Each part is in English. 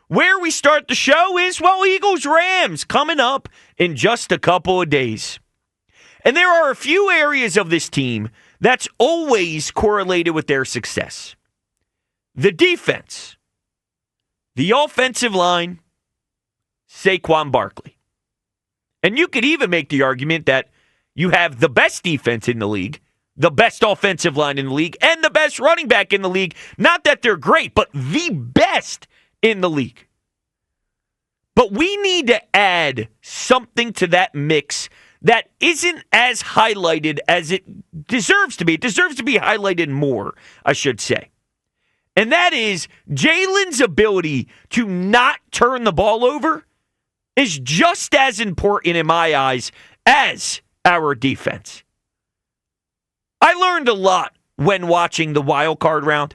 Where we start the show is, Eagles-Rams coming up in just a couple of days. And there are a few areas of this team that's always correlated with their success. The defense, the offensive line, Saquon Barkley. And you could even make the argument that you have the best defense in the league, the best offensive line in the league, and the best running back in the league. Not that they're great, but the best in the league. But we need to add something to that mix that isn't as highlighted as it deserves to be. It deserves to be highlighted more, I should say. And that is Jalen's ability to not turn the ball over is just as important in my eyes as our defense. I learned a lot when watching the wild card round.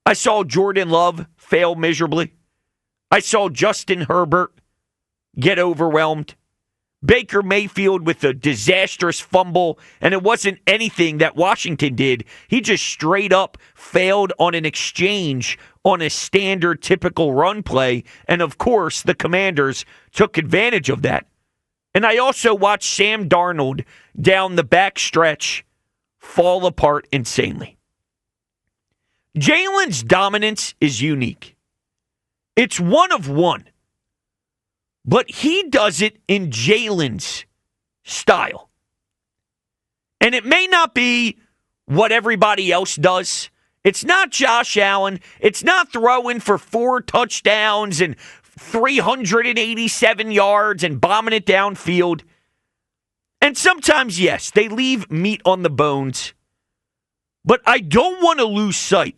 I saw Jordan Love fail miserably. I saw Justin Herbert get overwhelmed. Baker Mayfield with a disastrous fumble, and it wasn't anything that Washington did. He just straight up failed on an exchange on a standard, typical run play, and of course, the Commanders took advantage of that. And I also watched Sam Darnold down the back stretch fall apart insanely. Jalen's dominance is unique. It's one of one. But he does it in Jalen's style. And it may not be what everybody else does. It's not Josh Allen. It's not throwing for 4 touchdowns and 387 yards and bombing it downfield. And sometimes, yes, they leave meat on the bones. But I don't want to lose sight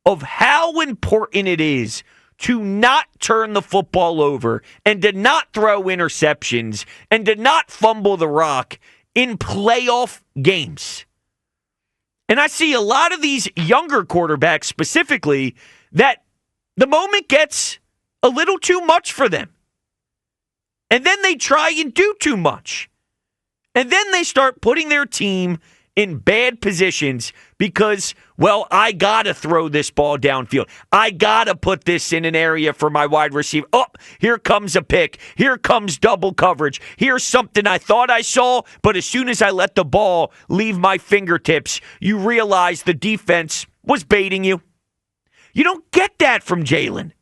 of how important it is to not turn the football over and to not throw interceptions and to not fumble the rock in playoff games. And I see a lot of these younger quarterbacks specifically that the moment gets a little too much for them. And then they try and do too much. And then they start putting their team in bad positions because, I got to throw this ball downfield. I got to put this in an area for my wide receiver. Oh, here comes a pick. Here comes double coverage. Here's something I thought I saw, but as soon as I let the ball leave my fingertips, you realize the defense was baiting you. You don't get that from Jalen.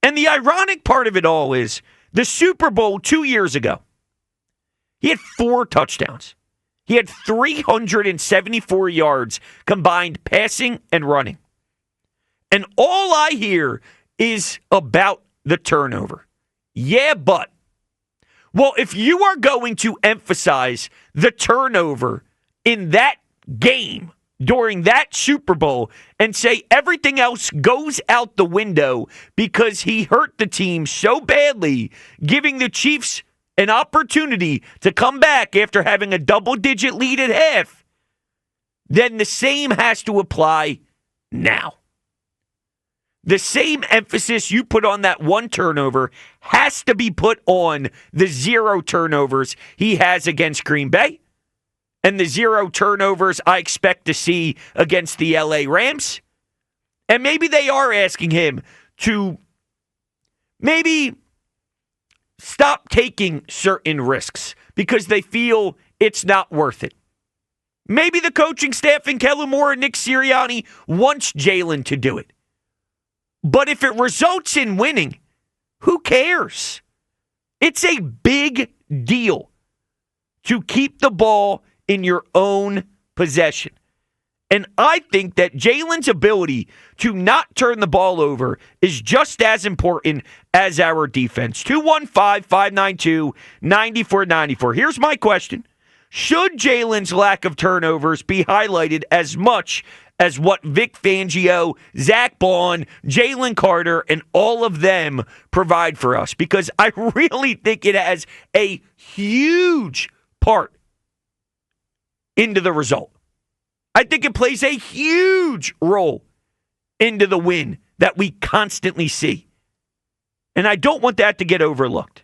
And the ironic part of it all is the Super Bowl 2 years ago, he had 4 touchdowns. He had 374 yards combined passing and running. And all I hear is about the turnover. Yeah, but. Well, if you are going to emphasize the turnover in that game during that Super Bowl and say everything else goes out the window because he hurt the team so badly, giving the Chiefs an opportunity to come back after having a double-digit lead at half, then the same has to apply now. The same emphasis you put on that 1 turnover has to be put on the 0 turnovers he has against Green Bay and the 0 turnovers I expect to see against the LA Rams. And maybe they are asking him to maybe stop taking certain risks because they feel it's not worth it. Maybe the coaching staff in Kellen Moore and Nick Sirianni wants Jalen to do it. But if it results in winning, who cares? It's a big deal to keep the ball in your own possession. And I think that Jalen's ability to not turn the ball over is just as important as our defense. 215-592-9494. Here's my question. Should Jalen's lack of turnovers be highlighted as much as what Vic Fangio, Zach Baun, Jalen Carter, and all of them provide for us? Because I really think it has a huge part into the result. I think it plays a huge role into the win that we constantly see. And I don't want that to get overlooked.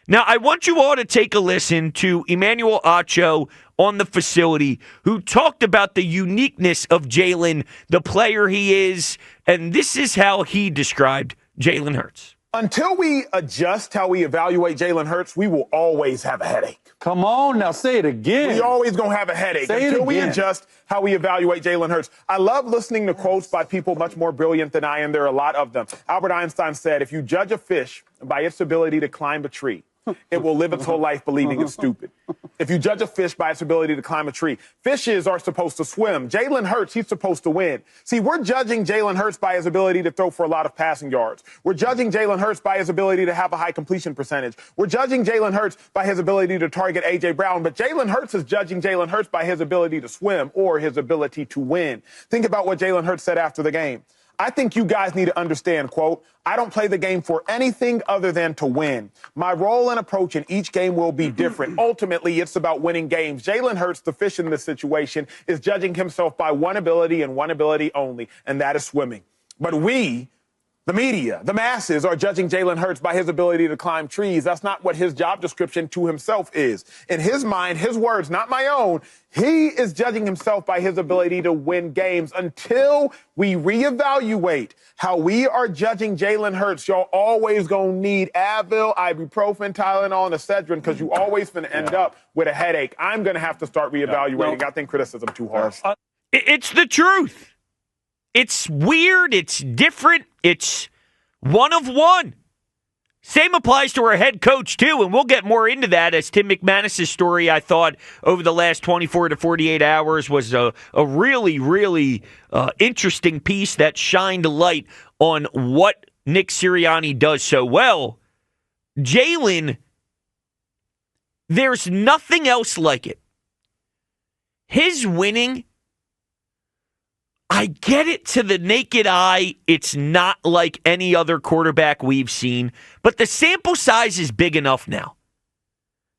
Now, I want you all to take a listen to Emmanuel Acho on the facility, who talked about the uniqueness of Jalen, the player he is, and this is how he described Jalen Hurts. Until we adjust how we evaluate Jalen Hurts, we will always have a headache. Come on, now say it again. We always going to have a headache until we adjust how we evaluate Jalen Hurts. I love listening to quotes by people much more brilliant than I am. There are a lot of them. Albert Einstein said, if you judge a fish by its ability to climb a tree, it will live its whole life believing it's stupid. If you judge a fish by its ability to climb a tree, fishes are supposed to swim. Jalen Hurts, he's supposed to win. See, we're judging Jalen Hurts by his ability to throw for a lot of passing yards. We're judging Jalen Hurts by his ability to have a high completion percentage. We're judging Jalen Hurts by his ability to target A.J. Brown. But Jalen Hurts is judging Jalen Hurts by his ability to swim or his ability to win. Think about what Jalen Hurts said after the game. I think you guys need to understand, quote, I don't play the game for anything other than to win. My role and approach in each game will be different. Ultimately, it's about winning games. Jalen Hurts, the fish in this situation, is judging himself by one ability and one ability only, and that is swimming. But we, the media, the masses, are judging Jalen Hurts by his ability to climb trees. That's not what his job description to himself is. In his mind, his words, not my own, he is judging himself by his ability to win games. Until we reevaluate how we are judging Jalen Hurts, y'all always gonna need Advil, ibuprofen, Tylenol, and Excedrin, because you always gonna end up with a headache. I'm gonna have to start reevaluating. I think criticism too harsh. It's the truth. It's weird. It's different. It's one of one. Same applies to our head coach, too, and we'll get more into that as Tim McManus's story, I thought, over the last 24 to 48 hours was a really, really interesting piece that shined a light on what Nick Sirianni does so well. Jalen, there's nothing else like it. His winning, I get it to the naked eye. It's not like any other quarterback we've seen, but the sample size is big enough now.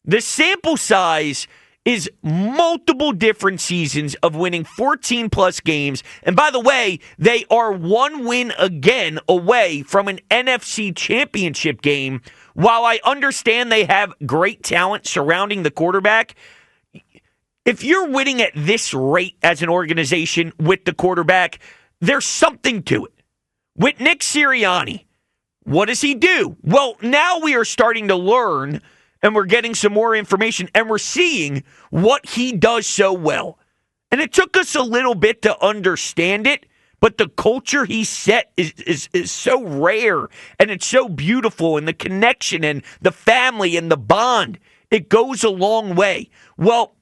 The sample size is multiple different seasons of winning 14-plus games. And by the way, they are one win again away from an NFC championship game. While I understand they have great talent surrounding the quarterback, if you're winning at this rate as an organization with the quarterback, there's something to it. With Nick Sirianni, what does he do? Well, now we are starting to learn, and we're getting some more information, and we're seeing what he does so well. And it took us a little bit to understand it, but the culture he set is so rare, and it's so beautiful, and the connection and the family and the bond, it goes a long way. Well,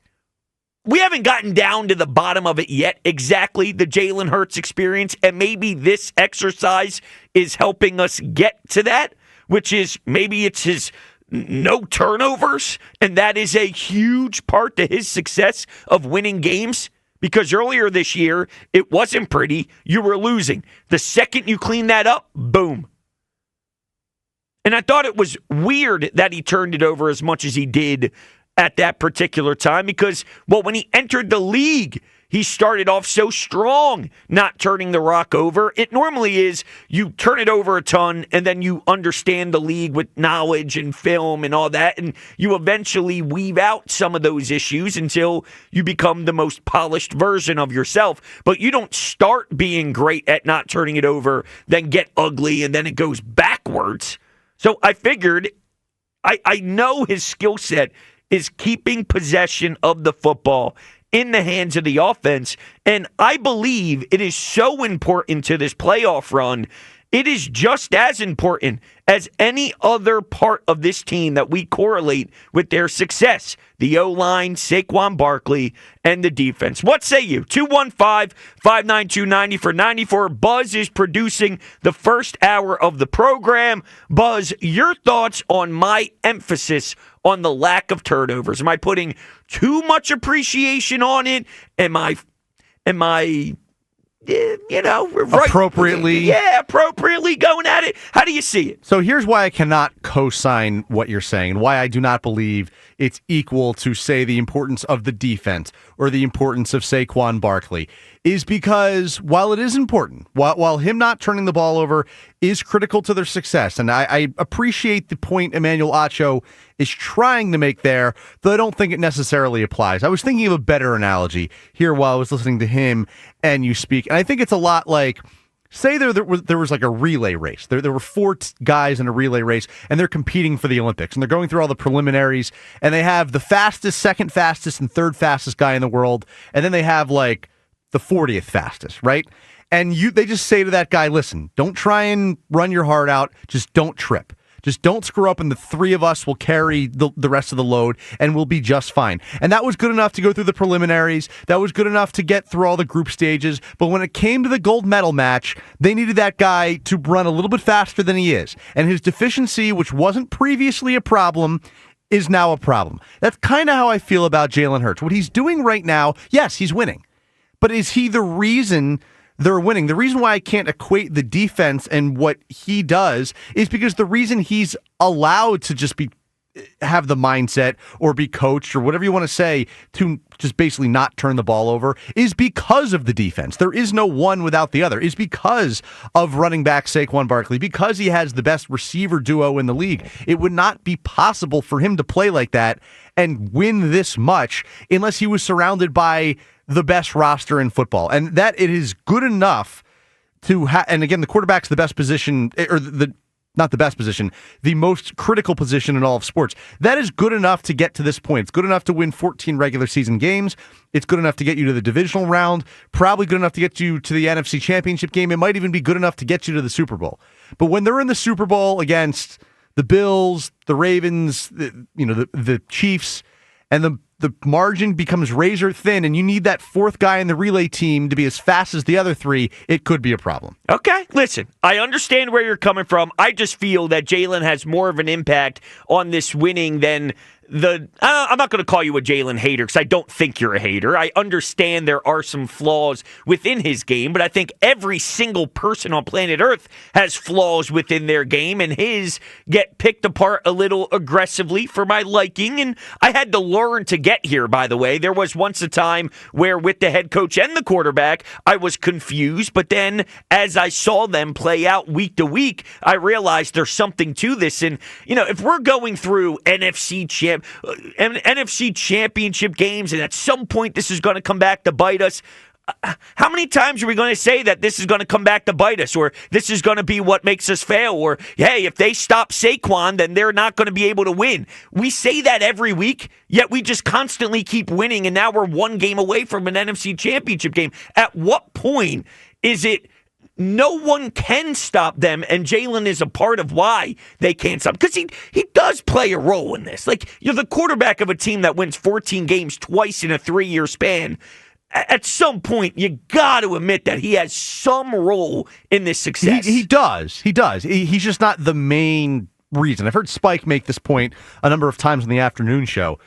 we haven't gotten down to the bottom of it yet, exactly the Jalen Hurts experience, and maybe this exercise is helping us get to that, which is maybe it's his no turnovers, and that is a huge part to his success of winning games, because earlier this year, it wasn't pretty. You were losing. The second you clean that up, boom. And I thought it was weird that he turned it over as much as he did at that particular time because, well, when he entered the league, he started off so strong, not turning the rock over. It normally is you turn it over a ton and then you understand the league with knowledge and film and all that, and you eventually weave out some of those issues until you become the most polished version of yourself. But you don't start being great at not turning it over, then get ugly, and then it goes backwards. So I figured, I know his skill set is keeping possession of the football in the hands of the offense. And I believe it is so important to this playoff run. It is just as important as any other part of this team that we correlate with their success. The O-line, Saquon Barkley, and the defense. What say you? 215-592-90 for 94. Buzz is producing the first hour of the program. Buzz, your thoughts on my emphasis on the lack of turnovers? Am I putting too much appreciation on it? Am I appropriately? Yeah, appropriately going at it. How do you see it? So here's why I cannot co-sign what you're saying and why I do not believe it's equal to, say, the importance of the defense or the importance of Saquon Barkley, is because while it is important, while him not turning the ball over is critical to their success, and I appreciate the point Emmanuel Acho is trying to make there, though I don't think it necessarily applies. I was thinking of a better analogy here while I was listening to him and you speak, and I think it's a lot like say there was like a relay race. There were four guys in a relay race, and they're competing for the Olympics, and they're going through all the preliminaries, and they have the fastest, second fastest, and third fastest guy in the world, and then they have like the 40th fastest, right? And they just say to that guy, listen, don't try and run your heart out, just don't trip. Just don't screw up, and the three of us will carry the rest of the load, and we'll be just fine. And that was good enough to go through the preliminaries. That was good enough to get through all the group stages. But when it came to the gold medal match, they needed that guy to run a little bit faster than he is. And his deficiency, which wasn't previously a problem, is now a problem. That's kind of how I feel about Jalen Hurts. What he's doing right now, yes, he's winning. But is he the reason they're winning? The reason why I can't equate the defense and what he does is because the reason he's allowed to just have the mindset or be coached or whatever you want to say to just basically not turn the ball over is because of the defense. There is no one without the other. Is because of running back Saquon Barkley, because he has the best receiver duo in the league. It would not be possible for him to play like that and win this much unless he was surrounded by the best roster in football. And that it is good enough to and again, the quarterback's the best position, or not the best position, the most critical position in all of sports. That is good enough to get to this point. It's good enough to win 14 regular season games. It's good enough to get you to the divisional round, probably good enough to get you to the NFC Championship game. It might even be good enough to get you to the Super Bowl. But when they're in the Super Bowl against the Bills, the Ravens, the Chiefs, and the margin becomes razor thin, and you need that fourth guy in the relay team to be as fast as the other three, it could be a problem. Okay, listen, I understand where you're coming from. I just feel that Jalen has more of an impact on this winning than I'm not going to call you a Jalen hater because I don't think you're a hater. I understand there are some flaws within his game, but I think every single person on planet Earth has flaws within their game, and his get picked apart a little aggressively for my liking, and I had to learn to get here, by the way. There was once a time where with the head coach and the quarterback, I was confused, but then as I saw them play out week to week, I realized there's something to this, and if we're going through NFC Championship games, and at some point this is going to come back to bite us. How many times are we going to say that this is going to come back to bite us, or this is going to be what makes us fail, or, hey, if they stop Saquon, then they're not going to be able to win? We say that every week, yet we just constantly keep winning, and now we're one game away from an NFC Championship game. At what point is it no one can stop them, and Jalen is a part of why they can't stop? Because he does play a role in this. Like, you're the quarterback of a team that wins 14 games twice in a 3-year span. At some point, you got to admit that he has some role in this success. He does. He's just not the main reason. I've heard Spike make this point a number of times on the afternoon show.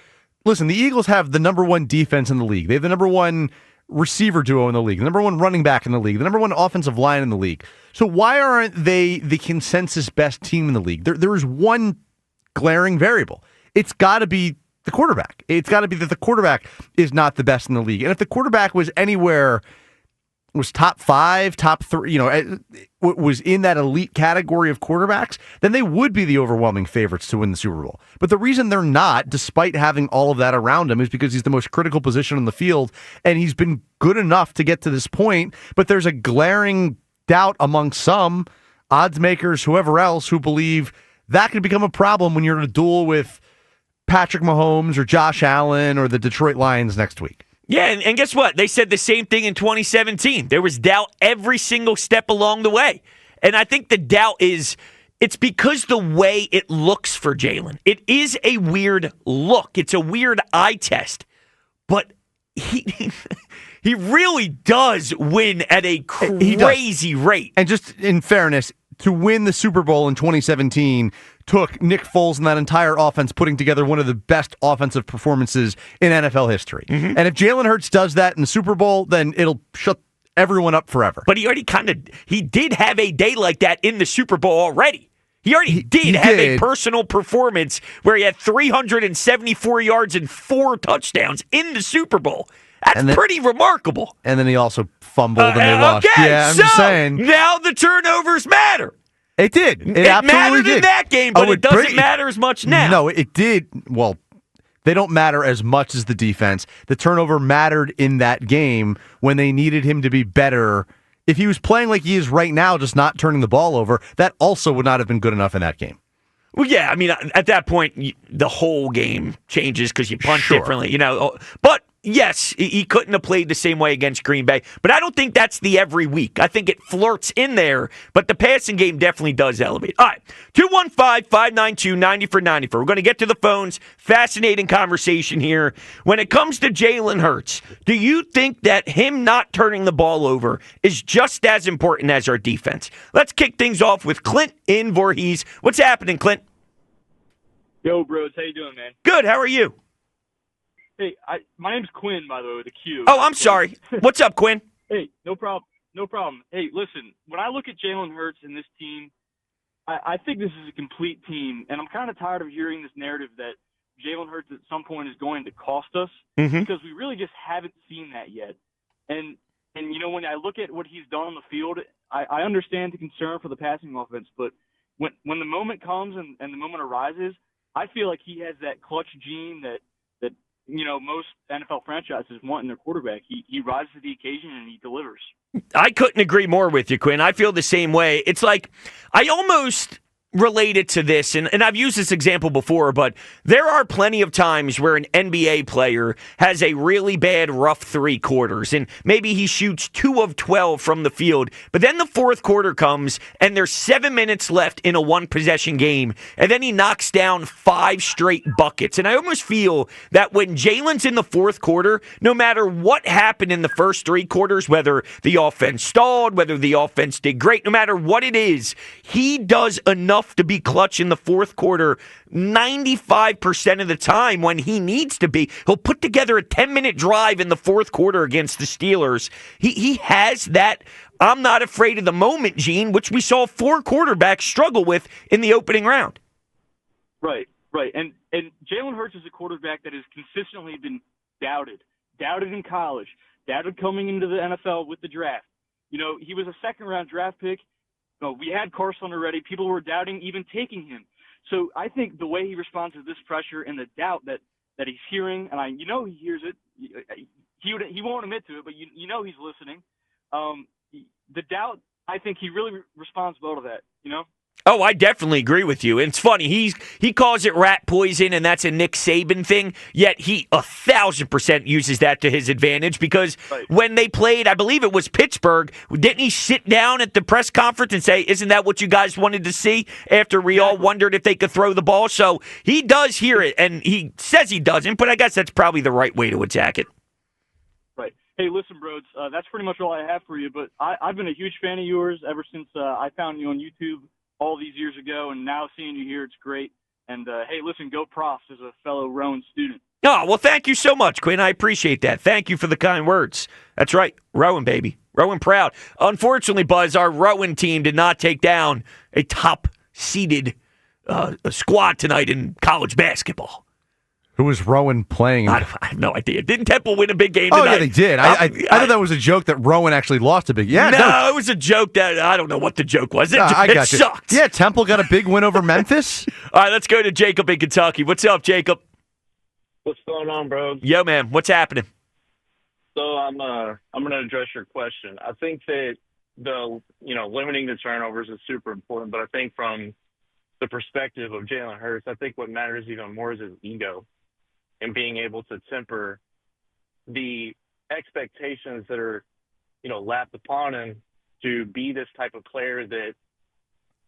Listen, the Eagles have the number one defense in the league. They have the number one receiver duo in the league, the number one running back in the league, the number one offensive line in the league. So why aren't they the consensus best team in the league? There is one glaring variable. It's got to be the quarterback. It's got to be that the quarterback is not the best in the league. And if the quarterback was anywhere, was top 5, top 3, was in that elite category of quarterbacks, then they would be the overwhelming favorites to win the Super Bowl. But the reason they're not, despite having all of that around him, is because he's the most critical position on the field, and he's been good enough to get to this point. But there's a glaring doubt among some odds makers, whoever else, who believe that could become a problem when you're in a duel with Patrick Mahomes or Josh Allen or the Detroit Lions next week. Yeah, and guess what? They said the same thing in 2017. There was doubt every single step along the way. And I think the doubt it's because the way it looks for Jalen. It is a weird look. It's a weird eye test. But he really does win at a crazy rate. And just in fairness, to win the Super Bowl in 2017 took Nick Foles and that entire offense putting together one of the best offensive performances in NFL history. Mm-hmm. And if Jalen Hurts does that in the Super Bowl, then it'll shut everyone up forever. But he did have a day like that in the Super Bowl already. He did have a personal performance where he had 374 yards and 4 touchdowns in the Super Bowl. That's pretty remarkable. And then he also fumbled and they lost. Okay, yeah, I'm just saying. Now the turnovers matter. It did. It absolutely mattered did. in that game, but it doesn't matter as much now. No, it did. Well, they don't matter as much as the defense. The turnover mattered in that game when they needed him to be better If he was playing like he is right now, just not turning the ball over, that also would not have been good enough in that game. Well, yeah, I mean, at that point, the whole game changes because you punt differently, But yes, he couldn't have played the same way against Green Bay. But I don't think that's the every week. I think it flirts in there, but the passing game definitely does elevate. All right, 215-592-9494. We're going to get to the phones. Fascinating conversation here. When it comes to Jalen Hurts, do you think that him not turning the ball over is just as important as our defense? Let's kick things off with Clint in Voorhees. What's happening, Clint? Yo, Brodes, how you doing, man? Good, how are you? Hey, my name's Quinn, by the way, with a Q. Oh, I'm sorry. What's up, Quinn? Hey, no problem. No problem. Hey, listen, when I look at Jalen Hurts and this team, I think this is a complete team, and I'm kind of tired of hearing this narrative that Jalen Hurts at some point is going to cost us because we really just haven't seen that yet. And when I look at what he's done on the field, I understand the concern for the passing offense, but when the moment comes and the moment arises, I feel like he has that clutch gene that most NFL franchises want in their quarterback. He rises to the occasion and he delivers. I couldn't agree more with you, Quinn. I feel the same way. It's like I almost related to this, and I've used this example before, but there are plenty of times where an NBA player has a really bad rough 3 quarters, and maybe he shoots 2 of 12 from the field, but then the fourth quarter comes, and there's 7 minutes left in a one-possession game, and then he knocks down 5 straight buckets, and I almost feel that when Jalen's in the fourth quarter, no matter what happened in the first 3 quarters, whether the offense stalled, whether the offense did great, no matter what it is, he does enough to be clutch in the fourth quarter 95% of the time when he needs to be. He'll put together a 10-minute drive in the fourth quarter against the Steelers. He has that I'm not afraid of the moment gene, which we saw 4 quarterbacks struggle with in the opening round. Right. And Jalen Hurts is a quarterback that has consistently been doubted in college, doubted coming into the NFL with the draft. He was a second-round draft pick. We had Carson already. People were doubting even taking him. So I think the way he responds to this pressure and the doubt that he's hearing, and he hears it. He won't admit to it, but he's listening. The doubt, I think he really responds well to that. Oh, I definitely agree with you. And it's funny. He calls it rat poison, and that's a Nick Saban thing. Yet he 1,000% uses that to his advantage because when they played, I believe it was Pittsburgh, didn't he sit down at the press conference and say, "Isn't that what you guys wanted to see?" After we all wondered if they could throw the ball. So he does hear it, and he says he doesn't, but I guess that's probably the right way to attack it. Right. Hey, listen, Brodes, that's pretty much all I have for you. But I've been a huge fan of yours ever since I found you on YouTube all these years ago, and now seeing you here, it's great. And, hey, listen, go Profs as a fellow Rowan student. Oh, well, thank you so much, Quinn. I appreciate that. Thank you for the kind words. That's right. Rowan, baby. Rowan proud. Unfortunately, Buzz, our Rowan team did not take down a top-seeded squad tonight in college basketball. Who was Rowan playing? I have no idea. Didn't Temple win a big game tonight? Oh, yeah, they did. I thought that was a joke that Rowan actually lost a big. Yeah, no, it was a joke that I don't know what the joke was. It sucked. Yeah, Temple got a big win over Memphis. All right, let's go to Jacob in Kentucky. What's up, Jacob? What's going on, bro? Yo, man, what's happening? So I'm going to address your question. I think that limiting the turnovers is super important, but I think from the perspective of Jalen Hurts, I think what matters even more is his ego and being able to temper the expectations that are, lapped upon him to be this type of player that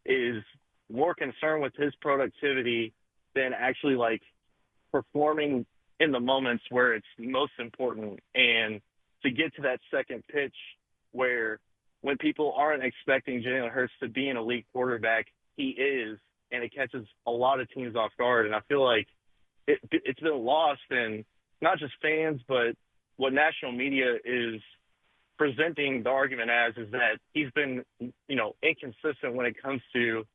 is more concerned with his productivity than actually performing in the moments where it's most important, and to get to that second pitch where when people aren't expecting Jalen Hurts to be an elite quarterback, he is, and it catches a lot of teams off guard. And I feel like it's been lost in not just fans, but what national media is presenting the argument as is that he's been, inconsistent when it comes to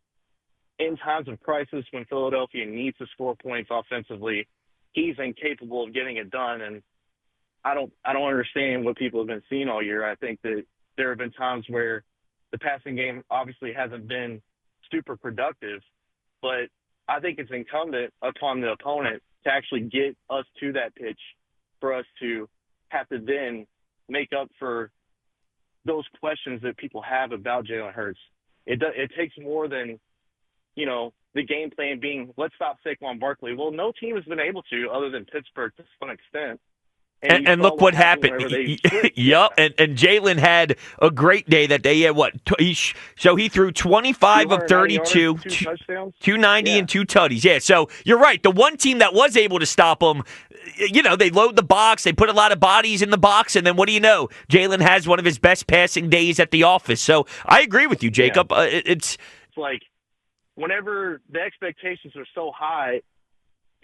in times of crisis when Philadelphia needs to score points offensively, he's incapable of getting it done. And I don't understand what people have been seeing all year. I think that there have been times where the passing game obviously hasn't been super productive, but I think it's incumbent upon the opponent to actually get us to that pitch for us to have to then make up for those questions that people have about Jalen Hurts. It takes more than, the game plan being, let's stop Saquon Barkley. Well, no team has been able to, other than Pittsburgh to some extent. And look what happened. Yep. And Jalen had a great day that day. He had what? So he threw 25 of 32, 290 and 2 tutties. Yeah, so you're right. The one team that was able to stop him, they load the box. They put a lot of bodies in the box. And then what do you know? Jalen has one of his best passing days at the office. So I agree with you, Jacob. Yeah. It's like whenever the expectations are so high,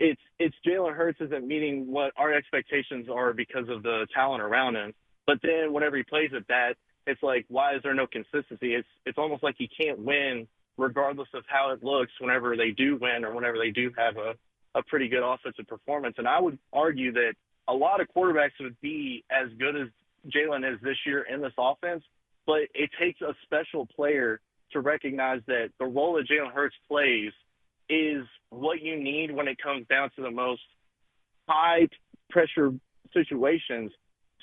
it's Jalen Hurts isn't meeting what our expectations are because of the talent around him. But then whenever he plays at that, it's like, why is there no consistency? It's almost like he can't win regardless of how it looks whenever they do win or whenever they do have a pretty good offensive performance. And I would argue that a lot of quarterbacks would be as good as Jalen is this year in this offense, but it takes a special player to recognize that the role that Jalen Hurts plays is what you need when it comes down to the most high-pressure situations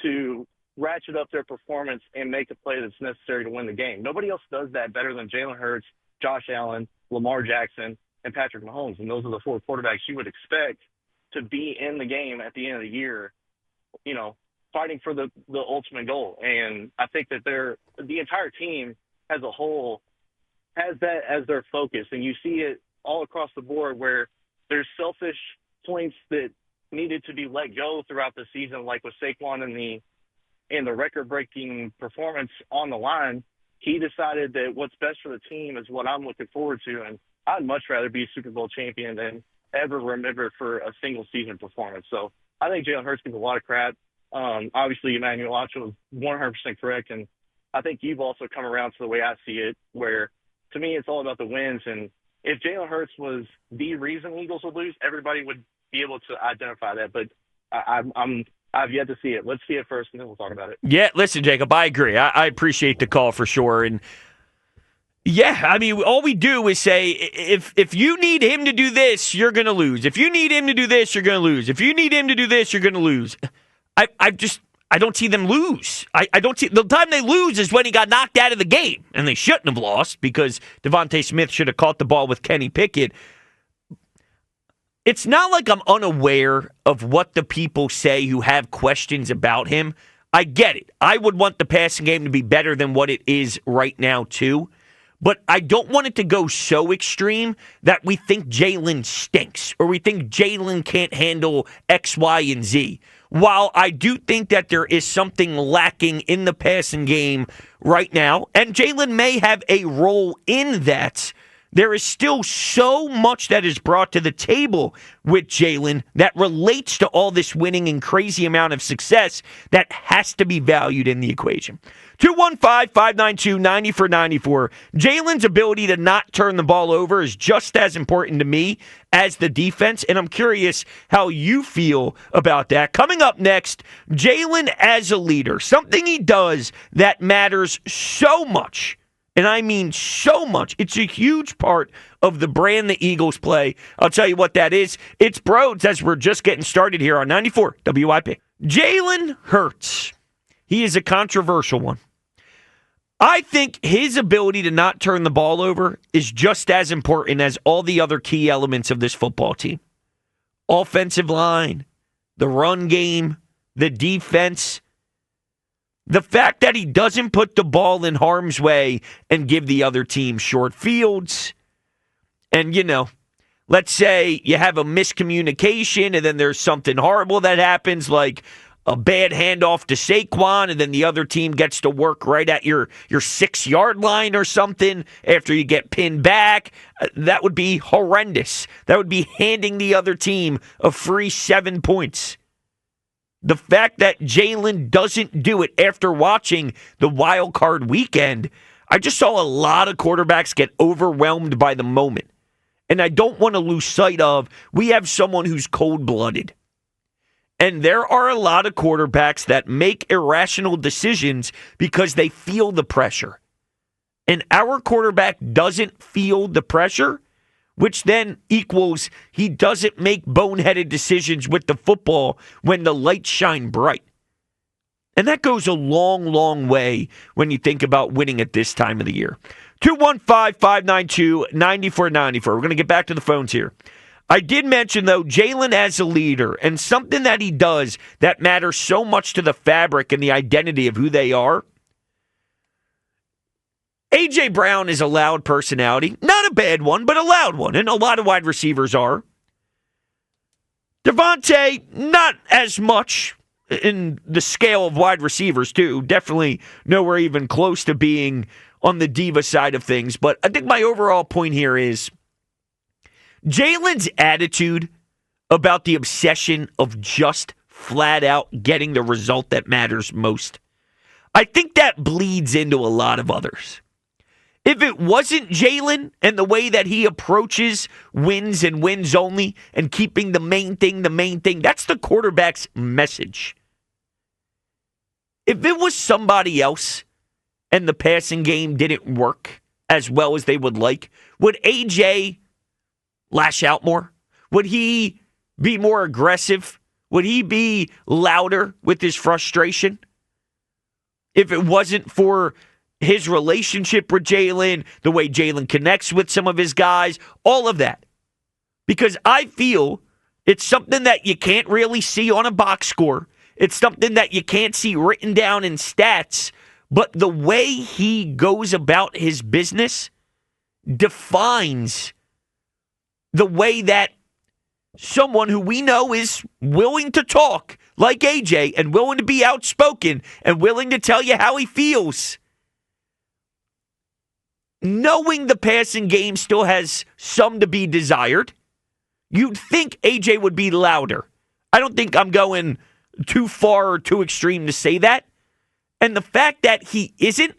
to ratchet up their performance and make the play that's necessary to win the game. Nobody else does that better than Jalen Hurts, Josh Allen, Lamar Jackson, and Patrick Mahomes. And those are the 4 quarterbacks you would expect to be in the game at the end of the year, fighting for the ultimate goal. And I think that the entire team as a whole has that as their focus. And you see it all across the board where there's selfish points that needed to be let go throughout the season, like with Saquon and the record-breaking performance on the line. He decided that what's best for the team is what I'm looking forward to, and I'd much rather be a Super Bowl champion than ever remembered for a single-season performance. So I think Jalen Hurts gets a lot of crap. Obviously, Emmanuel Acho is 100% correct, and I think you've also come around to the way I see it, where to me it's all about the wins. And if Jalen Hurts was the reason Eagles would lose, everybody would be able to identify that. But I've yet to see it. Let's see it first, and then we'll talk about it. Yeah, listen, Jacob, I agree. I appreciate the call for sure. And yeah, I mean, all we do is say, if you need him to do this, you're going to lose. If you need him to do this, you're going to lose. If you need him to do this, you're going to lose. I don't see them lose. I don't see the time they lose is when he got knocked out of the game, and they shouldn't have lost because Devontae Smith should have caught the ball with Kenny Pickett. It's not like I'm unaware of what the people say who have questions about him. I get it. I would want the passing game to be better than what it is right now too. But I don't want it to go so extreme that we think Jalen stinks or we think Jalen can't handle X, Y, and Z. While I do think that there is something lacking in the passing game right now, and Jalen may have a role in that, there is still so much that is brought to the table with Jalen that relates to all this winning and crazy amount of success that has to be valued in the equation. 215-592-9494. Jalen's ability to not turn the ball over is just as important to me as the defense, and I'm curious how you feel about that. Coming up next, Jalen as a leader, something he does that matters so much. And I mean so much. It's a huge part of the brand the Eagles play. I'll tell you what that is. It's Brodes as we're just getting started here on 94 WIP. Jalen Hurts. He is a controversial one. I think his ability to not turn the ball over is just as important as all the other key elements of this football team. Offensive line, the run game, the defense. The fact that he doesn't put the ball in harm's way and give the other team short fields. And, let's say you have a miscommunication and then there's something horrible that happens, like a bad handoff to Saquon, and then the other team gets to work right at your 6-yard line or something after you get pinned back. That would be horrendous. That would be handing the other team a free 7 points. The fact that Jalen doesn't do it after watching the wild card weekend, I just saw a lot of quarterbacks get overwhelmed by the moment. And I don't want to lose sight of, we have someone who's cold-blooded. And there are a lot of quarterbacks that make irrational decisions because they feel the pressure. And our quarterback doesn't feel the pressure, which then equals he doesn't make boneheaded decisions with the football when the lights shine bright. And that goes a long, long way when you think about winning at this time of the year. 215-592-9494. We're going to get back to the phones here. I did mention, though, Jalen as a leader and something that he does that matters so much to the fabric and the identity of who they are. A.J. Brown is a loud personality. Not a bad one, but a loud one. And a lot of wide receivers are. Devontae, not as much in the scale of wide receivers, too. Definitely nowhere even close to being on the diva side of things. But I think my overall point here is Jalen's attitude about the obsession of just flat out getting the result that matters most. I think that bleeds into a lot of others. If it wasn't Jalen and the way that he approaches wins and wins only and keeping the main thing, that's the quarterback's message. If it was somebody else and the passing game didn't work as well as they would like, would AJ lash out more? Would he be more aggressive? Would he be louder with his frustration? If it wasn't for his relationship with Jalen, the way Jalen connects with some of his guys, all of that. Because I feel it's something that you can't really see on a box score. It's something that you can't see written down in stats. But the way he goes about his business defines the way that someone who we know is willing to talk, like AJ, and willing to be outspoken and willing to tell you how he feels. Knowing the passing game still has some to be desired, you'd think AJ would be louder. I don't think I'm going too far or too extreme to say that. And the fact that he isn't,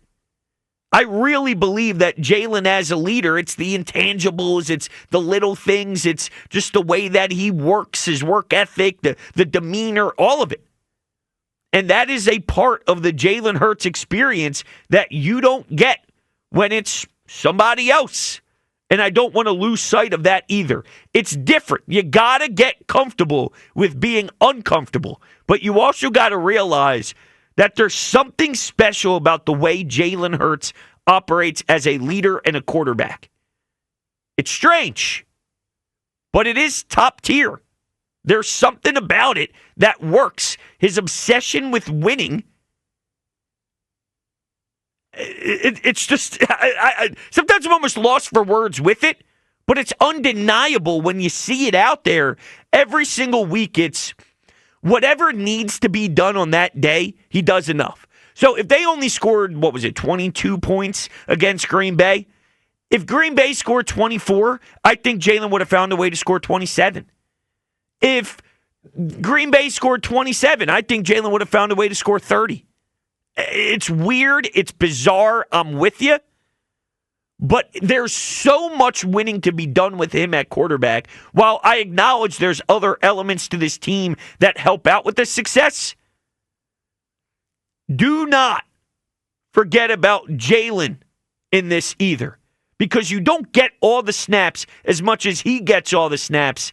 I really believe that Jalen as a leader, it's the intangibles, it's the little things, it's just the way that he works, his work ethic, the demeanor, all of it. And that is a part of the Jalen Hurts experience that you don't get when it's somebody else. And I don't want to lose sight of that either. It's different. You got to get comfortable with being uncomfortable. But you also got to realize that there's something special about the way Jalen Hurts operates as a leader and a quarterback. It's strange, but it is top tier. There's something about it that works. His obsession with winning, it's just, sometimes I'm almost lost for words with it, but it's undeniable when you see it out there every single week. It's whatever needs to be done on that day, he does enough. So if they only scored, 22 points against Green Bay, if Green Bay scored 24, I think Jalen would have found a way to score 27. If Green Bay scored 27, I think Jalen would have found a way to score 30. It's weird. It's bizarre. I'm with you. But there's so much winning to be done with him at quarterback. While I acknowledge there's other elements to this team that help out with the success, do not forget about Jalen in this either. Because you don't get all the snaps as much as he gets all the snaps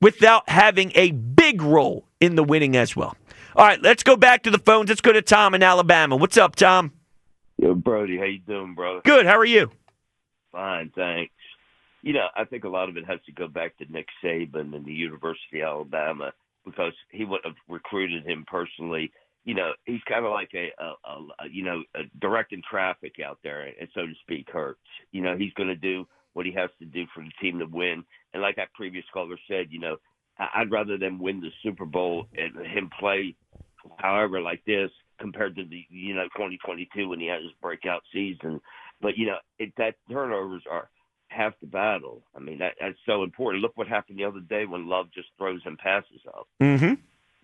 without having a big role in the winning as well. All right, let's go back to the phones. Let's go to Tom in Alabama. What's up, Tom? Yo, Brody, how you doing, brother? Good. How are you? Fine, thanks. I think a lot of it has to go back to Nick Saban and the University of Alabama because he would have recruited him personally. He's kind of like a directing traffic out there, and so to speak, Hurts. He's going to do what he has to do for the team to win. And like that previous caller said, I'd rather them win the Super Bowl and him play however like this compared to the 2022 when he had his breakout season. But that turnovers are half the battle. I mean that's so important. Look what happened the other day when Love just throws and passes up. Mm-hmm.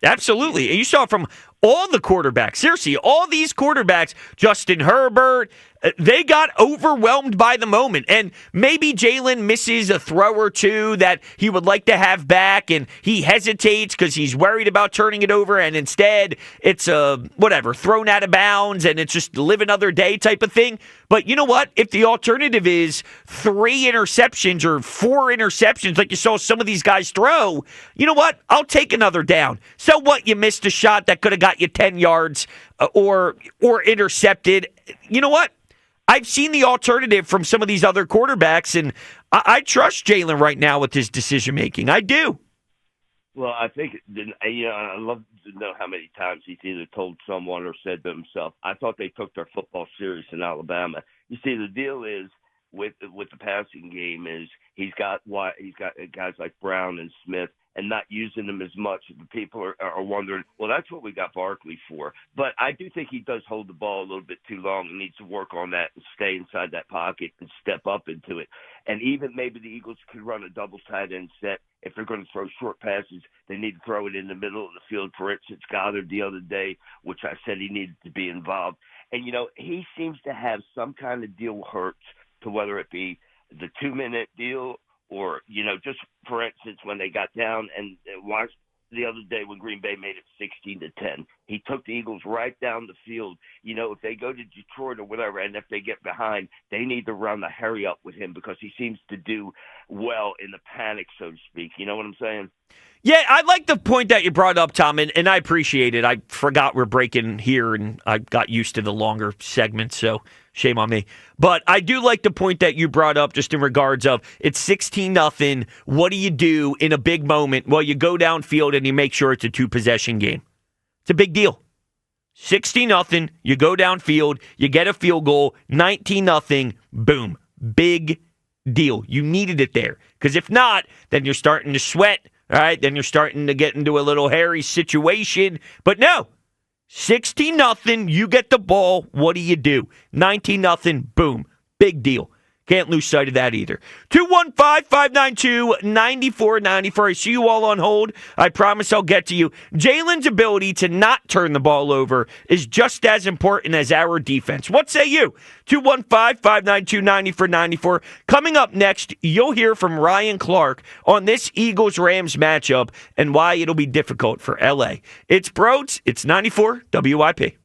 Absolutely. And you saw it from all the quarterbacks. Seriously, all these quarterbacks, Justin Herbert, They got overwhelmed by the moment. And maybe Jalen misses a throw or two that he would like to have back, and he hesitates because he's worried about turning it over, and instead it's thrown out of bounds, and it's just live another day type of thing. But you know what? If the alternative is 3 interceptions or 4 interceptions like you saw some of these guys throw, you know what? I'll take another down. So what? You missed a shot that could have got you 10 yards or intercepted. You know what? I've seen the alternative from some of these other quarterbacks, and I trust Jalen right now with his decision-making. I do. Well, I think, I love to know how many times he's either told someone or said to himself, I thought they took their football serious in Alabama. You see, the deal is with the passing game is he's got guys like Brown and Smith and not using them as much. People are wondering, well, that's what we got Barkley for. But I do think he does hold the ball a little bit too long and needs to work on that and stay inside that pocket and step up into it. And even maybe the Eagles could run a double tight end set. If they're going to throw short passes, they need to throw it in the middle of the field. For instance, Goddard the other day, which I said he needed to be involved. And, he seems to have some kind of deal with Hurts, to whether it be the 2-minute deal or, just for instance, when they got down and watched the other day when Green Bay made it 16-10, he took the Eagles right down the field. If they go to Detroit or whatever, and if they get behind, they need to run the hurry up with him because he seems to do well in the panic, so to speak. You know what I'm saying? Yeah, I like the point that you brought up, Tom, and I appreciate it. I forgot we're breaking here, and I got used to the longer segments, so shame on me. But I do like the point that you brought up just in regards of it's 16-0. What do you do in a big moment? Well, you go downfield and you make sure it's a 2-possession game. It's a big deal. 16-0, you go downfield, you get a field goal, 19-0, boom. Big deal. You needed it there. Because if not, then you're starting to sweat. All right, then you're starting to get into a little hairy situation. But no, 16-0, you get the ball. What do? 19-0, boom. Big deal. Can't lose sight of that either. 215-592-9494. I see you all on hold. I promise I'll get to you. Jalen's ability to not turn the ball over is just as important as our defense. What say you? 215-592-9494. Coming up next, you'll hear from Ryan Clark on this Eagles-Rams matchup and why it'll be difficult for L.A. It's Brodes. It's 94 WIP.